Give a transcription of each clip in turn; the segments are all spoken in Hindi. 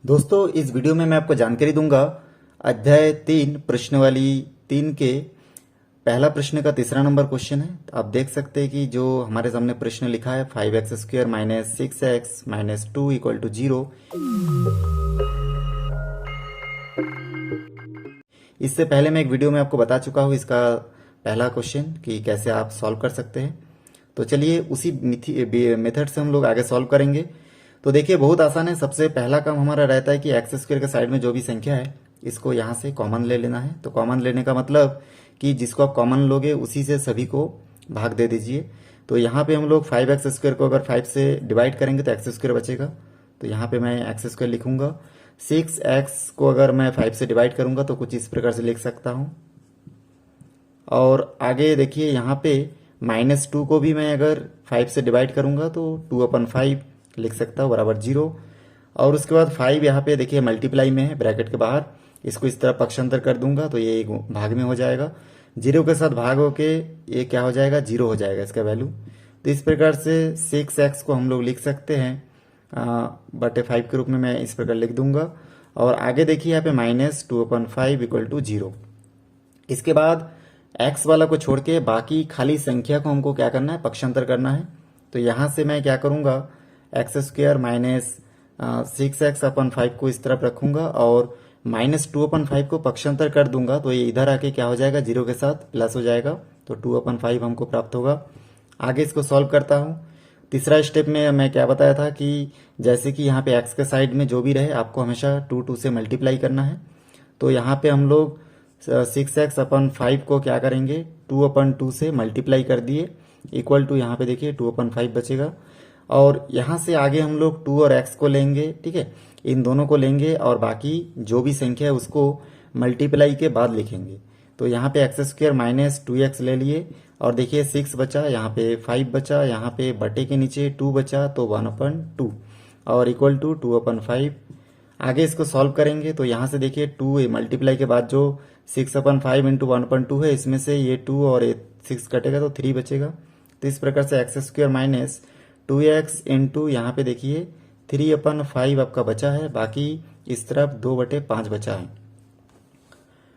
दोस्तों, इस वीडियो में मैं आपको जानकारी दूंगा अध्याय 3 प्रश्नावली 3 के पहला प्रश्न का तीसरा नंबर क्वेश्चन है। तो आप देख सकते हैं कि जो हमारे सामने प्रश्न लिखा है 5x² minus 6x minus 2 equal to 0। इससे पहले मैं एक वीडियो में आपको बता चुका हूँ इसका पहला क्वेश्चन कि कैसे आप सॉल्व कर सकते हैं। तो चलिए उसी मेथड से हम लोग आगे सॉल्व करेंगे। तो देखिए बहुत आसान है। सबसे पहला काम हमारा रहता है कि x² के साइड में जो भी संख्या है इसको यहाँ से कॉमन ले लेना है। तो कॉमन लेने का मतलब कि जिसको आप कॉमन लोगे उसी से सभी को भाग दे दीजिए। तो यहाँ पे हम लोग 5x² को अगर 5 से डिवाइड करेंगे तो x² बचेगा। तो यहाँ पे मैं x² लिखूंगा। 6x को अगर मैं 5 से डिवाइड करूंगा तो कुछ इस प्रकार से लिख सकता हूँ। और आगे देखिए यहाँ पे -2 को भी मैं अगर 5 से डिवाइड करूंगा तो 2/5 लिख सकता हूँ बराबर 0। और उसके बाद 5 यहाँ पे देखिए मल्टीप्लाई में है ब्रैकेट के बाहर, इसको इस तरह पक्षांतर कर दूंगा तो ये भाग में हो जाएगा। 0 के साथ भाग होके ये क्या हो जाएगा, 0 हो जाएगा इसका वैल्यू। तो इस प्रकार से 6x को हम लोग लिख सकते हैं बटे 5 के रूप में मैं इस प्रकार लिख दूंगा। और आगे देखिए यहाँ पे -2/5 इक्वल टू 0। इसके बाद x वाला को छोड़ के बाकी खाली संख्या को हमको क्या करना है, पक्षांतर करना है। तो यहाँ से मैं क्या करूँगा, x² माइनस 6x/5 को इस तरफ रखूंगा और -2/5 को पक्षांतर कर दूंगा तो ये इधर आके क्या हो जाएगा, 0 के साथ प्लस हो जाएगा। तो 2/5 हमको प्राप्त होगा। आगे इसको सॉल्व करता हूँ। तीसरा स्टेप में मैं क्या बताया था कि जैसे कि यहाँ पे x के साइड में जो भी रहे आपको हमेशा 2 से मल्टीप्लाई करना है। तो यहाँ पे हम लोग 6x/5 को क्या करेंगे, 2/2 से मल्टीप्लाई कर दिए इक्वल टू यहाँ पे देखिए 2/5 बचेगा। और यहाँ से आगे हम लोग 2 और x को लेंगे, ठीक है, इन दोनों को लेंगे और बाकी जो भी संख्या है उसको मल्टीप्लाई के बाद लिखेंगे। तो यहाँ पे x² माइनस 2x ले लिए और देखिए 6 बचा, यहाँ पे 5 बचा, यहाँ पे बटे के नीचे 2 बचा तो 1/2 और इक्वल टू 2/5। आगे इसको सॉल्व करेंगे तो यहाँ से देखिए 2 मल्टीप्लाई के बाद जो 6/5 इंटू 1/2 है इसमें से ये 2 और 6 कटेगा तो 3 बचेगा। तो इस प्रकार से x² माइनस 2x इंटू यहाँ पे देखिए 3/5 आपका बचा है, बाकी इस तरफ 2/5 बचा है।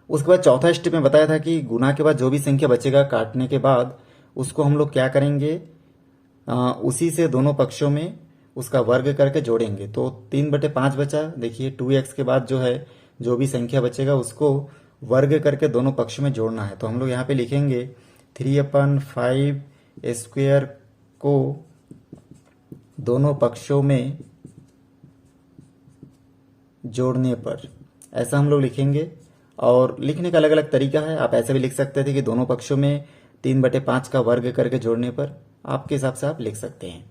उसके बाद चौथा स्टेप में बताया था कि गुना के बाद जो भी संख्या बचेगा काटने के बाद उसको हम लोग क्या करेंगे, उसी से दोनों पक्षों में उसका वर्ग करके जोड़ेंगे। तो 3/5 बचा, देखिए 2x के बाद जो है जो भी संख्या बचेगा उसको वर्ग करके दोनों पक्षों में जोड़ना है। तो हम लोग यहाँ पे लिखेंगे 3/5² को दोनों पक्षों में जोड़ने पर, ऐसा हम लोग लिखेंगे। और लिखने का अलग अलग तरीका है, आप ऐसे भी लिख सकते थे कि दोनों पक्षों में 3/5 का वर्ग करके जोड़ने पर, आपके हिसाब से आप लिख सकते हैं।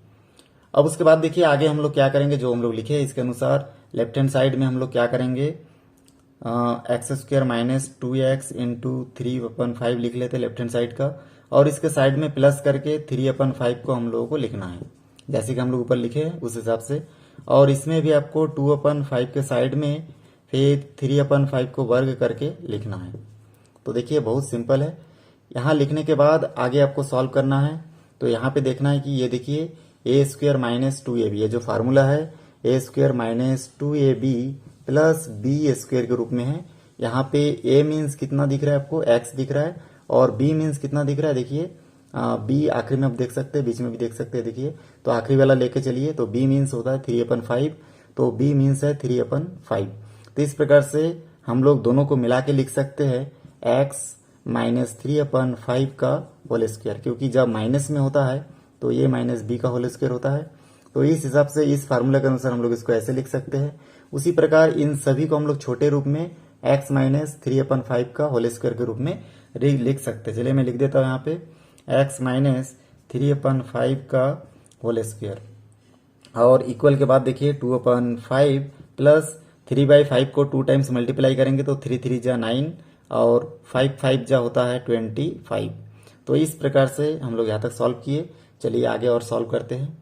अब उसके बाद देखिए आगे हम लोग क्या करेंगे, जो हम लोग लिखे इसके अनुसार लेफ्ट हैंड साइड में हम लोग क्या करेंगे, x² माइनस 2x इंटू 3/5 लिख लेते लेफ्ट हैंड साइड का, और इसके साइड में प्लस करके 3/5 को हम लोगों को लिखना है जैसे कि हम लोग ऊपर लिखे हैं उस हिसाब से। और इसमें भी आपको 2/5 के साइड में फिर 3/5 को वर्ग करके लिखना है। तो देखिए बहुत सिंपल है। यहाँ लिखने के बाद आगे आपको सॉल्व करना है। तो यहाँ पे देखना है कि ये देखिए a² माइनस 2ab, ये जो फार्मूला है a² minus 2ab plus b² के रूप में है। यहाँ पे a मीन्स कितना दिख रहा है आपको, x दिख रहा है, और b मीन्स कितना दिख रहा है, देखिए b आखिरी में आप देख सकते हैं, बीच में भी देख सकते हैं, देखिए तो आखिरी वाला लेके चलिए। तो b मीन्स होता है 3/5, तो b मीन्स है 3/5। तो इस प्रकार से हम लोग दोनों को मिला के लिख सकते हैं x माइनस 3/5 का होल स्क्वायर, क्योंकि जब माइनस में होता है तो ये माइनस बी का होल स्क्वायर होता है। तो इस हिसाब से इस फार्मूला के अनुसार हम लोग इसको ऐसे लिख सकते हैं। उसी प्रकार इन सभी को हम लोग छोटे रूप में x माइनस 3/5 का होल स्क्वायर के रूप में लिख सकते हैं। चलिए मैं लिख देता हूँ यहाँ पे x माइनस 3/5 का होल स्क्वायर, और इक्वल के बाद देखिए 2/5 प्लस 3/5 को 2 टाइम्स मल्टीप्लाई करेंगे तो 3 3 जा 9 और 5 5 जा होता है 25। तो इस प्रकार से हम लोग यहाँ तक सॉल्व किए। चलिए आगे और सॉल्व करते हैं।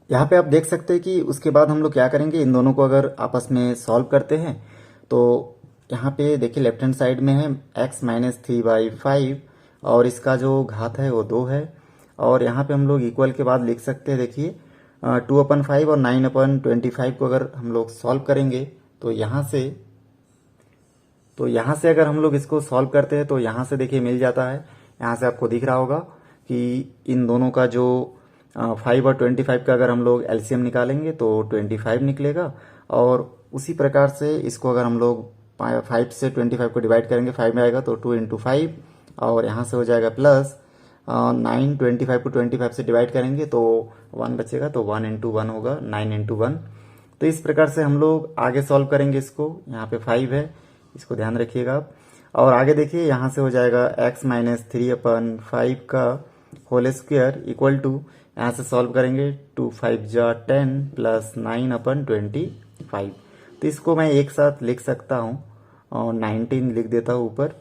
यहाँ पे आप देख सकते हैं कि उसके बाद हम लोग क्या करेंगे, इन दोनों को अगर आपस में सॉल्व करते हैं तो यहाँ पे देखिए लेफ्ट हैंड साइड में है x माइनस 3/5 और इसका जो घात है वो 2 है। और यहाँ पे हम लोग इक्वल के बाद लिख सकते हैं देखिए 2/5 और 9/25 को अगर हम लोग सॉल्व करेंगे तो यहाँ से अगर हम लोग इसको सॉल्व करते हैं तो यहाँ से देखिए मिल जाता है। यहाँ से आपको दिख रहा होगा कि इन दोनों का जो 5 और 25 का अगर हम लोग एलसीएम निकालेंगे तो 25 निकलेगा। और उसी प्रकार से इसको अगर हम लोग 5 से 25 को डिवाइड करेंगे 5 में आएगा तो 2 × 5 और यहाँ से हो जाएगा प्लस 9 25 को 25 से डिवाइड करेंगे तो 1 बचेगा तो 1 × 1 होगा 9 × 1। तो इस प्रकार से हम लोग आगे सॉल्व करेंगे इसको। यहाँ पे 5 है, इसको ध्यान रखिएगा आप। और आगे देखिए यहाँ से हो जाएगा x - 3/5 का होल स्क्वायर इक्वल टू, यहाँ से सॉल्व करेंगे 2 × 5 = 10 प्लस 9/25। तो इसको मैं एक साथ लिख सकता हूँ और 19 लिख देता हूँ ऊपर।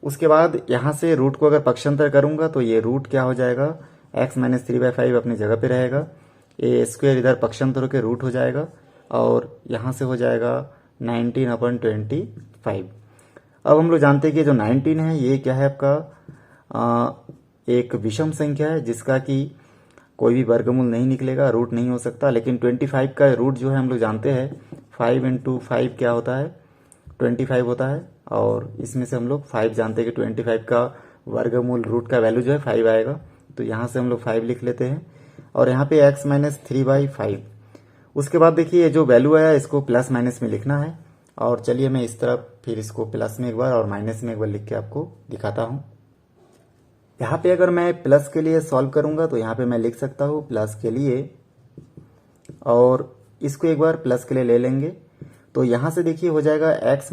उसके बाद यहाँ से रूट को अगर पक्षांतर करूंगा तो ये रूट क्या हो जाएगा, x - 3/5 अपनी जगह पे रहेगा, ए स्क्वायर इधर पक्षांतर होकर रूट हो जाएगा और यहाँ से हो जाएगा 19/25। अब हम लोग जानते हैं कि जो 19 है ये क्या है आपका एक विषम संख्या है जिसका कि कोई भी वर्गमूल नहीं निकलेगा, रूट नहीं हो सकता। लेकिन 25 का रूट जो है हम लोग जानते हैं 5 × 5 क्या होता है, 25 होता है। और इसमें से हम लोग 5 जानते हैं कि 25 का वर्गमूल रूट का वैल्यू जो है 5 आएगा। तो यहाँ से हम लोग 5 लिख लेते हैं और यहाँ पे x - 3/5। उसके बाद देखिए ये जो वैल्यू आया इसको प्लस माइनस में लिखना है। और चलिए मैं इस तरफ फिर इसको प्लस में एक बार और माइनस में एक बार लिख के आपको दिखाता हूँ। यहाँ पे अगर मैं प्लस के लिए सॉल्व करूंगा तो यहाँ पे मैं लिख सकता हूँ प्लस के लिए, और इसको एक बार प्लस के लिए ले लेंगे तो यहाँ से देखिए हो जाएगा x -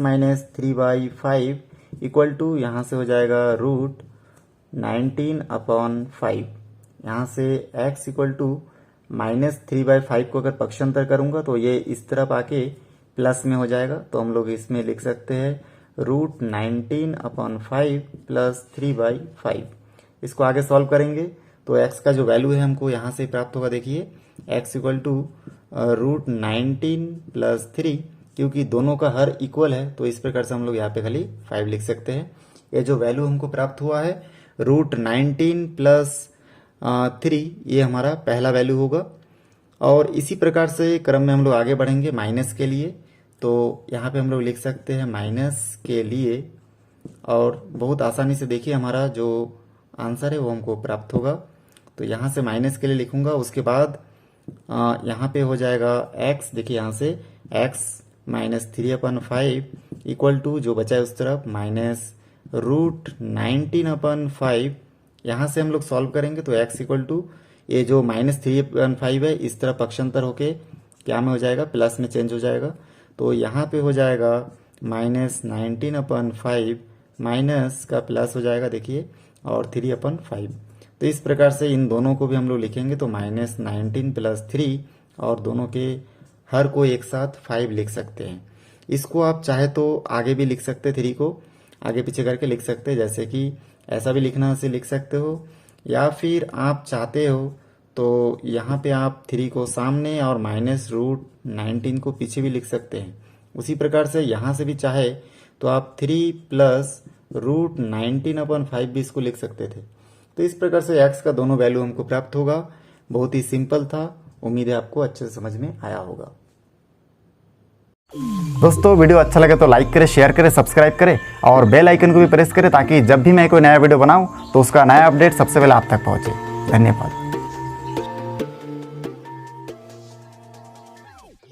3/5 इक्वल टू, यहाँ से हो जाएगा रूट 19/5। यहाँ से x इक्वल टू -3/5 को अगर पक्षांतर करूंगा तो ये इस तरफ आके प्लस में हो जाएगा। तो हम लोग इसमें लिख सकते हैं रूट 19/5 प्लस 3/5। इसको आगे सॉल्व करेंगे तो x का जो वैल्यू है हमको यहाँ से प्राप्त होगा। देखिए x इक्वल टू रूट 19 प्लस 3, क्योंकि दोनों का हर इक्वल है तो इस प्रकार से हम लोग यहाँ पे खाली 5 लिख सकते हैं। ये जो वैल्यू हमको प्राप्त हुआ है रूट 19 प्लस 3, ये हमारा पहला वैल्यू होगा। और इसी प्रकार से क्रम में हम लोग आगे बढ़ेंगे माइनस के लिए। तो यहाँ पे हम लोग लिख सकते हैं माइनस के लिए, और बहुत आसानी से देखिए हमारा जो आंसर है वो हमको प्राप्त होगा। तो यहाँ से माइनस के लिए लिखूंगा। उसके बाद यहाँ पे हो जाएगा x, देखिए यहाँ से x - 3/5 इक्वल टू, जो बचा है उस तरफ माइनस रूट 19/5। यहाँ से हम लोग सॉल्व करेंगे तो x इक्वल टू, ये जो -3/5 है इस तरफ पक्षांतर होके क्या में हो जाएगा, प्लस में चेंज हो जाएगा। तो यहाँ पे हो जाएगा -19/5 माइनस का प्लस हो जाएगा देखिए, और 3/5। तो इस प्रकार से इन दोनों को भी हम लोग लिखेंगे तो -19 प्लस 3, और दोनों के हर को एक साथ 5 लिख सकते हैं। इसको आप चाहे तो आगे भी लिख सकते, 3 को आगे पीछे करके लिख सकते हैं, जैसे कि ऐसा भी लिखना से लिख सकते हो, या फिर आप चाहते हो तो यहाँ पे आप 3 को सामने और माइनस रूट 19 को पीछे भी लिख सकते हैं। उसी प्रकार से यहाँ से भी चाहे तो आप 3 प्लस रूट 19/5 भी इसको लिख सकते थे। तो इस प्रकार से x का दोनों वैल्यू हमको प्राप्त होगा। बहुत ही सिंपल था, उम्मीद है आपको अच्छे से समझ में आया होगा। दोस्तों वीडियो अच्छा लगे तो लाइक करें, शेयर करें, सब्सक्राइब करें और बेल आइकन को भी प्रेस करें ताकि जब भी मैं कोई नया वीडियो बनाऊं तो उसका नया अपडेट सबसे पहले आप तक पहुंचे। धन्यवाद।